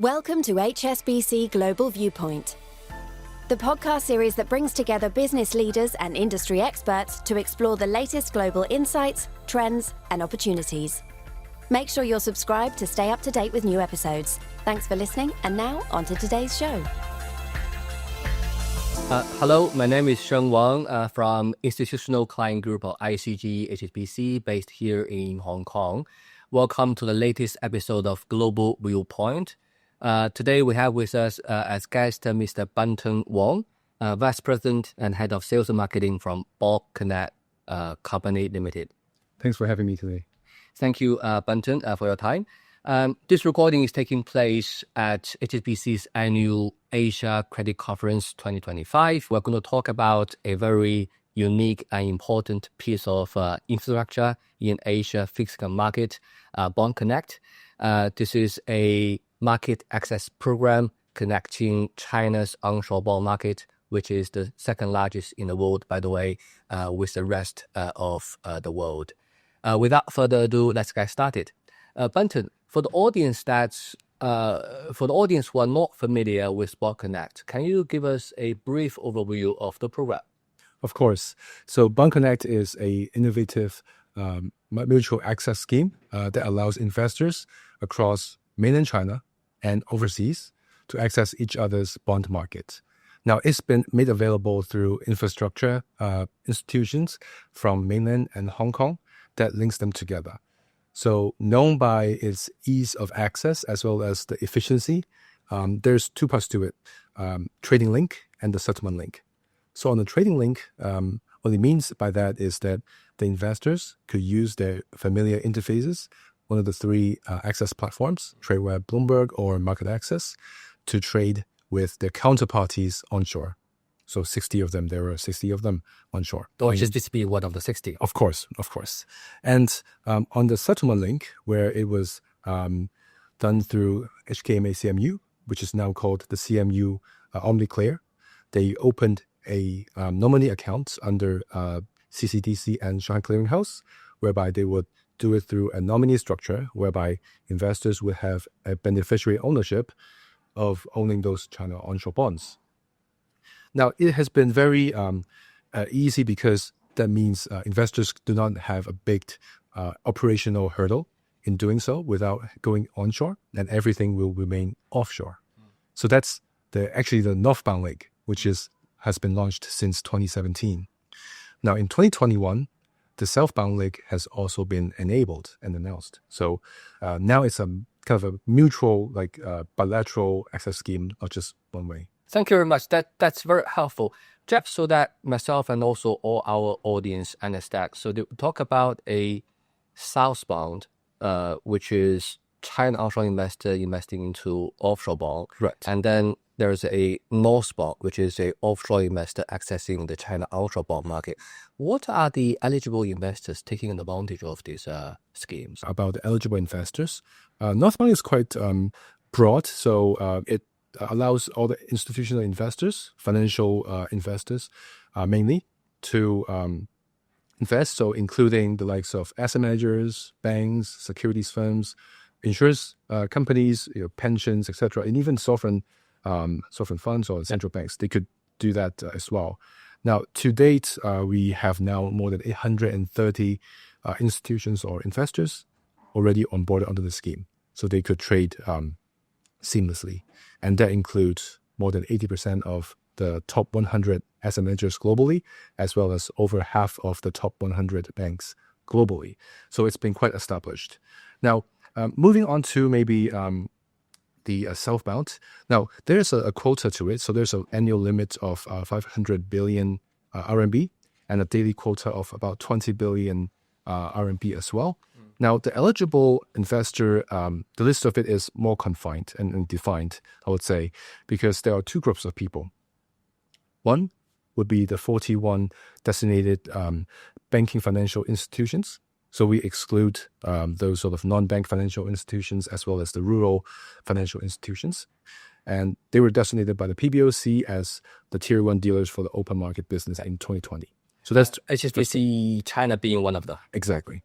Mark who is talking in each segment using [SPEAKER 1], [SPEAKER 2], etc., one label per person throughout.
[SPEAKER 1] Welcome to HSBC Global Viewpoint, the podcast series that brings together business leaders and industry experts to explore the latest global insights, trends, and opportunities. Make sure you're subscribed to stay up to date with new episodes. Thanks for listening, and now on to today's show.
[SPEAKER 2] Hello, my name is Sheng Wang from Institutional Client Group of ICG HSBC based here in Hong Kong. Welcome to the latest episode of Global Viewpoint. Today we have with us as guest Mr. Benton Wong, Vice President and Head of Sales and Marketing from Bulk Connect Company Limited.
[SPEAKER 3] Thanks for having me today.
[SPEAKER 2] Thank you, Benton, for your time. This recording is taking place at HSBC's annual Asia Credit Conference 2025. We're going to talk about a very unique and important piece of infrastructure in Asia fixed income market, Bond Connect. This is a market access program connecting China's onshore bond market, which is the second largest in the world, by the way, with the rest of the world. Without further ado, let's get started. Benton, for the audience who are not familiar with Bond Connect, can you give us a brief overview of the program?
[SPEAKER 3] Of course. So Bond Connect is an innovative mutual access scheme that allows investors across mainland China and overseas to access each other's bond market. Now, it's been made available through infrastructure institutions from mainland and Hong Kong that links them together. So known by its ease of access as well as the efficiency, there's two parts to it, trading link and the settlement link. So on the trading link, what it means by that is that the investors could use their familiar interfaces, one of the three access platforms, Tradeweb, Bloomberg, or Market Access, to trade with their counterparties onshore. So 60 of them, there were 60 of them onshore.
[SPEAKER 2] Or just this be one of the 60?
[SPEAKER 3] Of course. And on the settlement link, where it was done through HKMA CMU, which is now called the CMU OmniClear, they opened a nominee account under CCDC and Shanghai Clearing House, whereby they would do it through a nominee structure, whereby investors would have a beneficiary ownership of owning those China onshore bonds. Now, it has been very easy because that means investors do not have a big operational hurdle in doing so without going onshore, and everything will remain offshore. So that's actually the northbound leg, which has been launched since 2017. Now, in 2021, the southbound leg has also been enabled and announced. So now it's a kind of a mutual, bilateral access scheme, not just one way.
[SPEAKER 2] Thank you very much. That's very helpful. Just so that myself and also all our audience understand. So they talk about a southbound, which is China onshore investor investing into offshore bond.
[SPEAKER 3] Right.
[SPEAKER 2] And then there's a northbound, which is a offshore investor accessing the China onshore bond market. What are the eligible investors taking advantage of these schemes?
[SPEAKER 3] About the eligible investors, northbound is quite broad. So it allows all the institutional investors, financial investors mainly, to invest. So including the likes of asset managers, banks, securities firms, insurance companies, pensions, etc., and even sovereign funds or central banks. They could do that as well. Now, to date, we have now more than 830 institutions or investors already on board under the scheme. So they could trade seamlessly. And that includes more than 80% of the top 100 asset managers globally, as well as over half of the top 100 banks globally. So it's been quite established. Now, moving on to maybe the southbound. Now, there's a quota to it. So there's an annual limit of 500 billion RMB and a daily quota of about 20 billion RMB as well. Now, the eligible investor, the list of it is more confined and defined, I would say, because there are two groups of people. One would be the 41 designated banking financial institutions. So we exclude those sort of non-bank financial institutions as well as the rural financial institutions. And they were designated by the PBOC as the Tier 1 dealers for the open market business in 2020. So that's
[SPEAKER 2] HSBC China being one of them.
[SPEAKER 3] Exactly.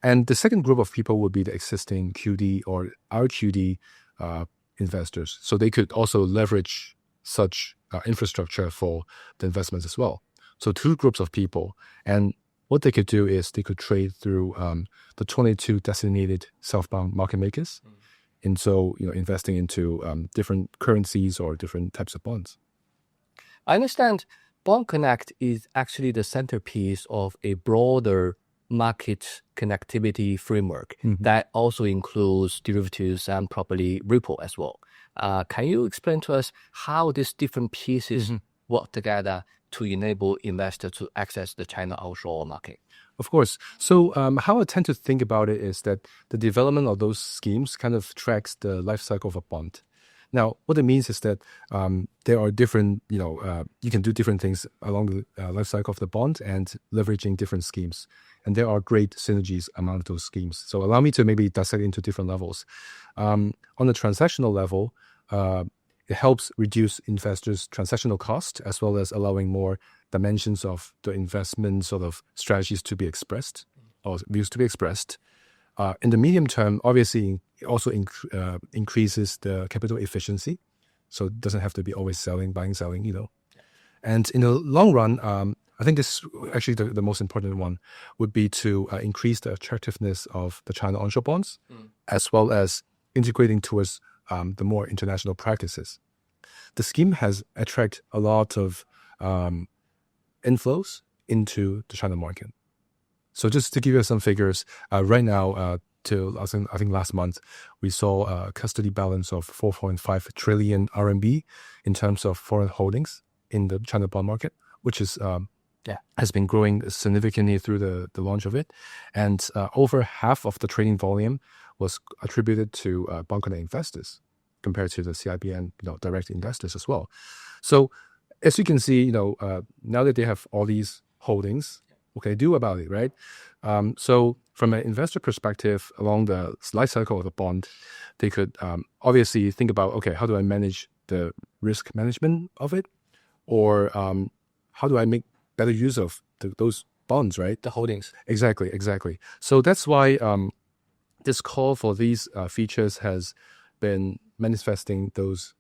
[SPEAKER 3] And the second group of people would be the existing QD or RQD investors. So they could also leverage such infrastructure for the investments as well. So two groups of people. And what they could do is they could trade through the 22 designated southbound market makers. And so, investing into different currencies or different types of bonds.
[SPEAKER 2] I understand Bond Connect is actually the centerpiece of a broader market connectivity framework that also includes derivatives and probably repo as well. Can you explain to us how these different pieces work together to enable investors to access the China onshore market?
[SPEAKER 3] Of course. So how I tend to think about it is that the development of those schemes kind of tracks the life cycle of a bond. Now, what it means is that there are different, you can do different things along the life cycle of the bond and leveraging different schemes. And there are great synergies among those schemes. So allow me to maybe dissect into different levels. On the transactional level, it helps reduce investors' transactional cost, as well as allowing more dimensions of the investment sort of strategies to be expressed or views to be expressed. In the medium term, obviously, it also increases the capital efficiency. So it doesn't have to be always buying, selling, And in the long run, I think this actually the most important one would be to increase the attractiveness of the China onshore bonds, as well as integrating towards the more international practices. The scheme has attracted a lot of inflows into the China market. So just to give you some figures, right now, till I think last month, we saw a custody balance of 4.5 trillion RMB in terms of foreign holdings in the China bond market, which is has been growing significantly through the launch of it. And over half of the trading volume was attributed to bond connect investors compared to the CIBN direct investors as well. So as you can see, now that they have all these holdings, what can they do about it, right? So from an investor perspective, along the life cycle of the bond, they could obviously think about, okay, how do I manage the risk management of it? Or how do I make better use of those bonds, right?
[SPEAKER 2] The holdings.
[SPEAKER 3] Exactly. So that's why this call for these features has been manifesting those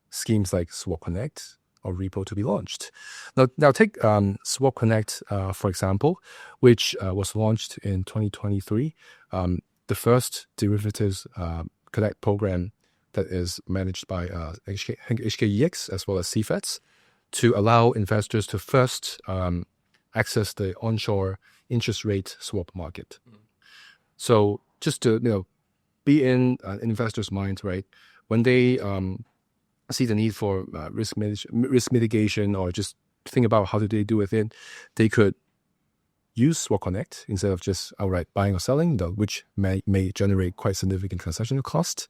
[SPEAKER 3] schemes like Swap Connect or repo to be launched. Now take Swap Connect, for example, which was launched in 2023, the first derivatives connect program that is managed by HKEX as well as CFETs to allow investors to first access the onshore interest rate swap market. So just to be in an investor's mind, right? When they see the need for risk mitigation or just think about how do they do with it, they could use Swap Connect instead of just outright buying or selling, which may generate quite significant transactional cost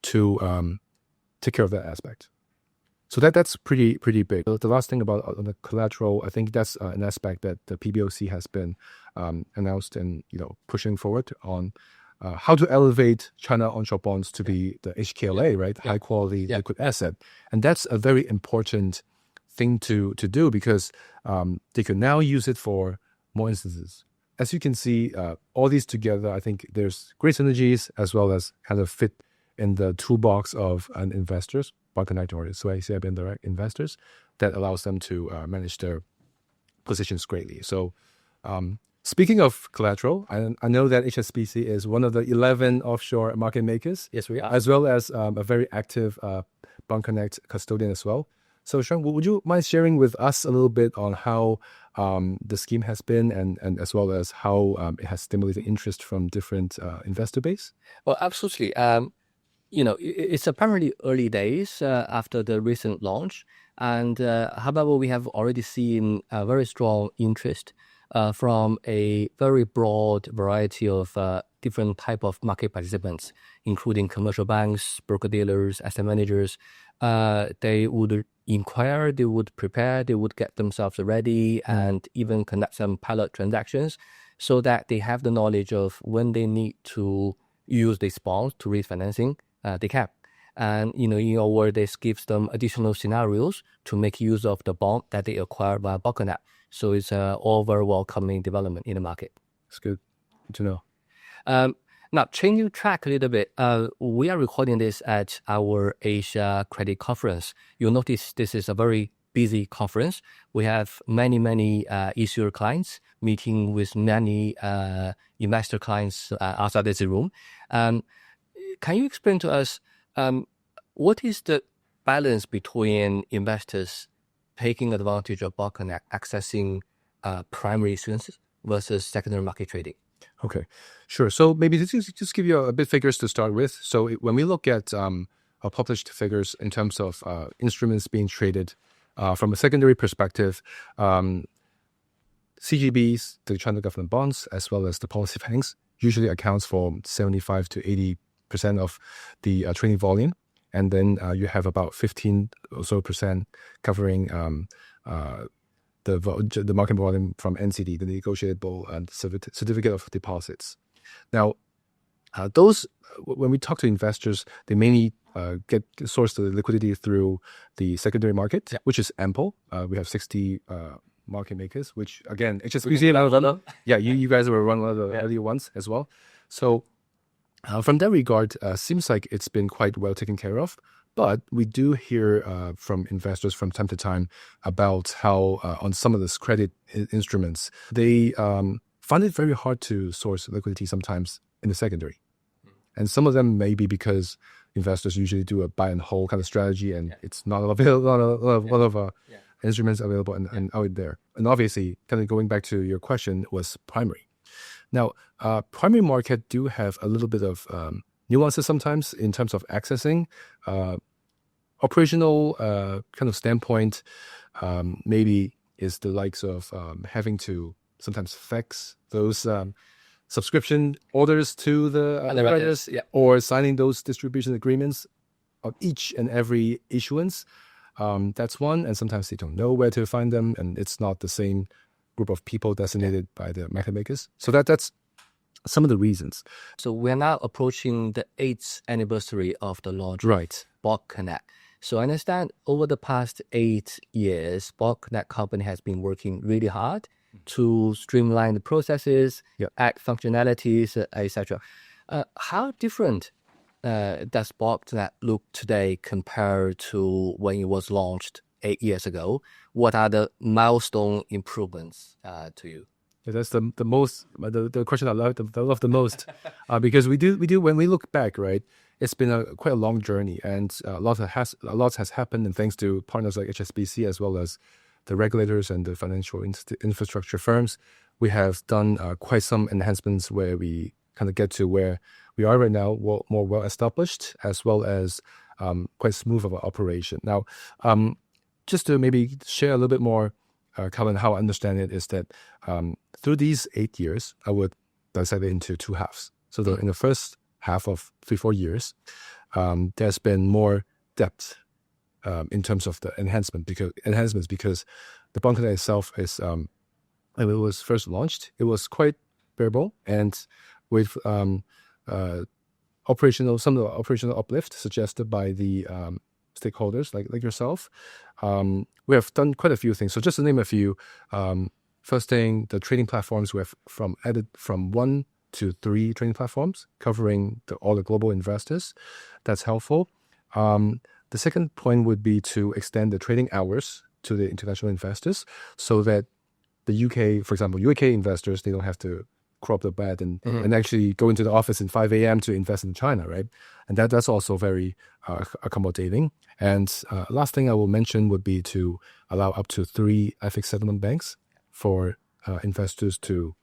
[SPEAKER 3] to take care of that aspect. So that's pretty big. The last thing about on the collateral, I think that's an aspect that the PBOC has been announced and pushing forward on how to elevate China onshore bonds to be the HQLA, right? High quality liquid asset. And that's a very important thing to do because they can now use it for more instances. As you can see, all these together, I think there's great synergies as well as kind of fit in the toolbox of an investors, bond connect or CIBN direct investors, that allows them to manage their positions greatly. So speaking of collateral, I know that HSBC is one of the 11 offshore market makers.
[SPEAKER 2] Yes, we are.
[SPEAKER 3] As well as a very active Bond Connect custodian as well. So Sheng, would you mind sharing with us a little bit on how the scheme has been and as well as how it has stimulated interest from different investor base?
[SPEAKER 2] Well, absolutely. It's apparently early days after the recent launch. And however, we have already seen a very strong interest from a very broad variety of different type of market participants, including commercial banks, broker-dealers, asset managers. They would inquire, they would prepare, they would get themselves ready and even conduct some pilot transactions so that they have the knowledge of when they need to use these bonds to raise financing, they can. And, in your word, this gives them additional scenarios to make use of the bond that they acquire via Bond Connect. So it's all very welcoming development in the market.
[SPEAKER 3] It's good to know.
[SPEAKER 2] Now, changing track a little bit, we are recording this at our Asia Credit Conference. You'll notice this is a very busy conference. We have many issuer clients meeting with many investor clients outside this room. Can you explain to us what is the balance between investors taking advantage of Bot Connect, accessing primary issuances versus secondary market trading?
[SPEAKER 3] Okay, sure. So maybe just give you a bit figures to start with. So when we look at our published figures in terms of instruments being traded from a secondary perspective, CGBs, the China government bonds, as well as the policy banks, usually accounts for 75 to 80% of the trading volume. And then you have about 15 or so percent covering the market volume from NCD, the negotiable certificate of deposits. Now, those, when we talk to investors, they mainly get source the liquidity through the secondary market, which is ample. We have 60 market makers, which again, HSBC, you guys were one of the earlier ones as well. So from that regard, seems like it's been quite well taken care of. But we do hear from investors from time to time about how on some of these credit instruments, they find it very hard to source liquidity sometimes in the secondary. And some of them may be because investors usually do a buy and hold kind of strategy, and it's not available, a lot of instruments available and out there. And obviously, kind of going back to your question, was primary. Now, primary market do have a little bit of nuances sometimes in terms of accessing. Operational kind of standpoint, maybe is the likes of having to sometimes fax those subscription orders to the underwriters, or signing those distribution agreements of each and every issuance. That's one, and sometimes they don't know where to find them, and it's not the same group of people designated by the market makers. So that's some of the reasons.
[SPEAKER 2] So we're now approaching the 8th anniversary of the launch of Bot Connect. So I understand over the past 8 years, Bot Connect company has been working really hard to streamline the processes, add functionalities, etc. How different does Bot Connect look today compared to when it was launched 8 years ago? What are the milestone improvements to you?
[SPEAKER 3] That's the most the question I love the most, because we do when we look back, right? It's been quite a long journey, and a lot has happened, and thanks to partners like HSBC as well as the regulators and the financial infrastructure firms, we have done quite some enhancements where we kind of get to where we are right now, more well established, as well as quite smooth of an operation. Now, just to maybe share a little bit more, Calvin, how I understand it is that through these 8 years, I would dissect it into two halves. So in the first half of 3-4 years, there's been more depth in terms of the enhancements because the Bot Connect itself is when it was first launched, it was quite variable, and with some of the operational uplift suggested by the stakeholders like yourself, we have done quite a few things. So just to name a few, first thing, the trading platforms, we have added from 1 to 3 trading platforms covering all the global investors. That's helpful. The second point would be to extend the trading hours to the international investors so that the UK, for example, UK investors, they don't have to crawl up the bed and actually go into the office at 5 a.m. to invest in China, right? And that's also very accommodating. And last thing I will mention would be to allow up to 3 FX settlement banks for investors to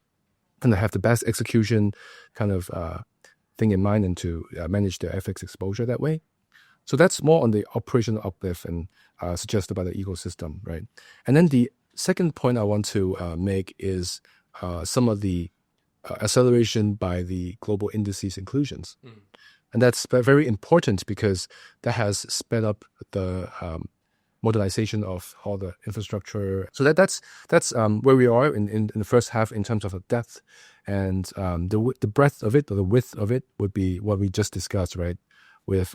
[SPEAKER 3] kind of have the best execution kind of thing in mind and to manage their FX exposure that way. So that's more on the operational uplift and suggested by the ecosystem, right? And then the second point I want to make is some of the acceleration by the global indices inclusions. And that's very important because that has sped up the modernization of all the infrastructure. So that's where we are in the first half in terms of the depth, and the breadth of it or the width of it would be what we just discussed, right? With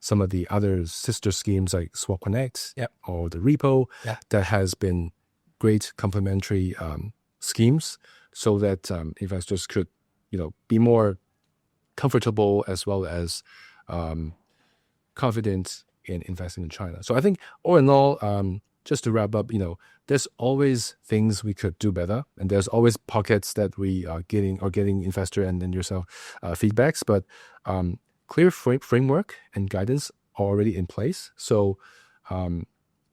[SPEAKER 3] some of the other sister schemes like Swap Connect or the repo that has been great complementary schemes so that investors could, be more comfortable as well as confident in investing in China. So I think all in all, just to wrap up, there's always things we could do better, and there's always pockets that we are getting investor and then yourself feedbacks. But clear framework and guidance are already in place. So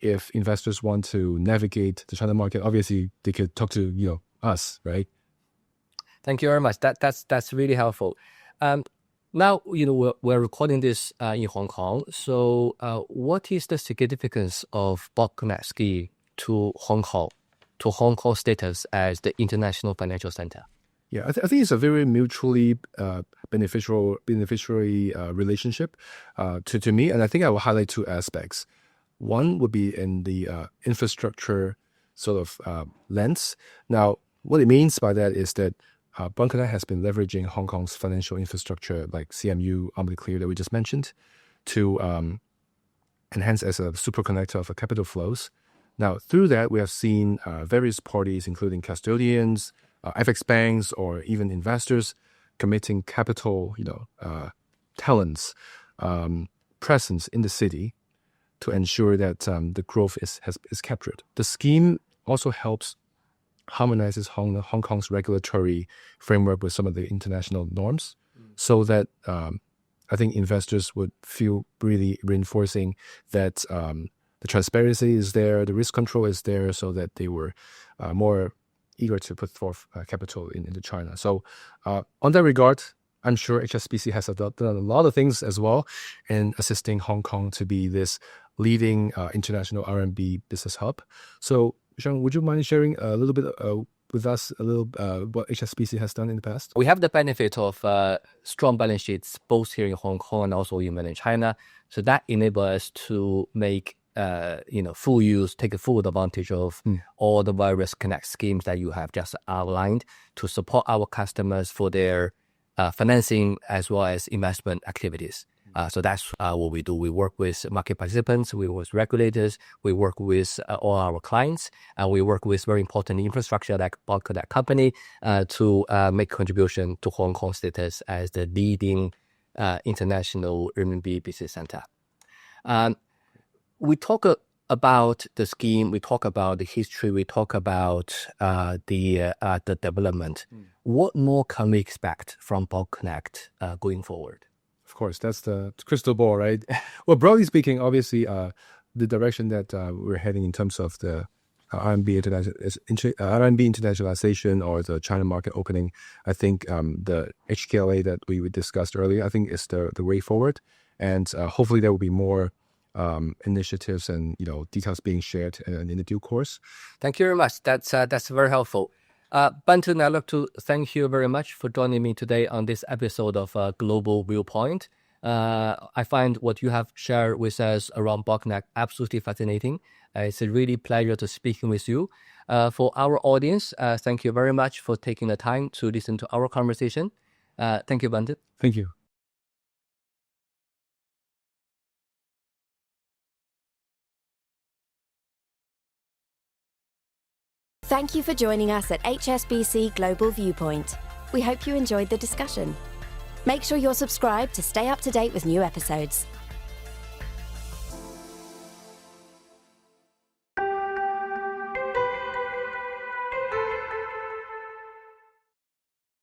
[SPEAKER 3] if investors want to navigate the China market, obviously they could talk to us, right?
[SPEAKER 2] Thank you very much. That's really helpful. Now, we're recording this in Hong Kong. So what is the significance of Bot Connect scheme to Hong Kong status as the international financial center?
[SPEAKER 3] Yeah, I think it's a very mutually beneficiary relationship to me. And I think I will highlight two aspects. One would be in the infrastructure sort of lens. Now, what it means by that is that Bot Connect has been leveraging Hong Kong's financial infrastructure like CMU, Omni Clear that we just mentioned, to enhance as a super connector of capital flows. Now, through that, we have seen various parties, including custodians, FX banks, or even investors committing capital, talents, presence in the city to ensure that the growth is captured. The scheme also helps harmonizes Hong Kong's regulatory framework with some of the international norms, so that I think investors would feel really reinforcing that the transparency is there, the risk control is there, so that they were more eager to put forth capital into China. So on that regard, I'm sure HSBC has done a lot of things as well in assisting Hong Kong to be this leading international RMB business hub. So Sheng, would you mind sharing a little bit with us what HSBC has done in the past?
[SPEAKER 2] We have the benefit of strong balance sheets both here in Hong Kong and also in mainland China. So that enables us to make full use, take a full advantage of all the various connect schemes that you have just outlined to support our customers for their financing as well as investment activities. So that's what we do. We work with market participants, we work with regulators, we work with all our clients, and we work with very important infrastructure like Bot Connect company to make contribution to Hong Kong status as the leading international RMB business center. We talk about the scheme, we talk about the history, we talk about the development. What more can we expect from Bot Connect going forward?
[SPEAKER 3] Of course, that's the crystal ball, right? Well, broadly speaking, obviously, the direction that we're heading in terms of the RMB internationalization or the China market opening, I think the HKLA that we discussed earlier, I think is the way forward. And hopefully there will be more initiatives and details being shared in the due course.
[SPEAKER 2] Thank you very much. That's very helpful. Benton, I'd like to thank you very much for joining me today on this episode of Global Viewpoint. I find what you have shared with us around Bot Connect absolutely fascinating. It's a really pleasure to speaking with you. For our audience, thank you very much for taking the time to listen to our conversation. Thank you, Benton.
[SPEAKER 3] Thank you.
[SPEAKER 1] Thank you for joining us at HSBC Global Viewpoint. We hope you enjoyed the discussion. Make sure you're subscribed to stay up to date with new episodes.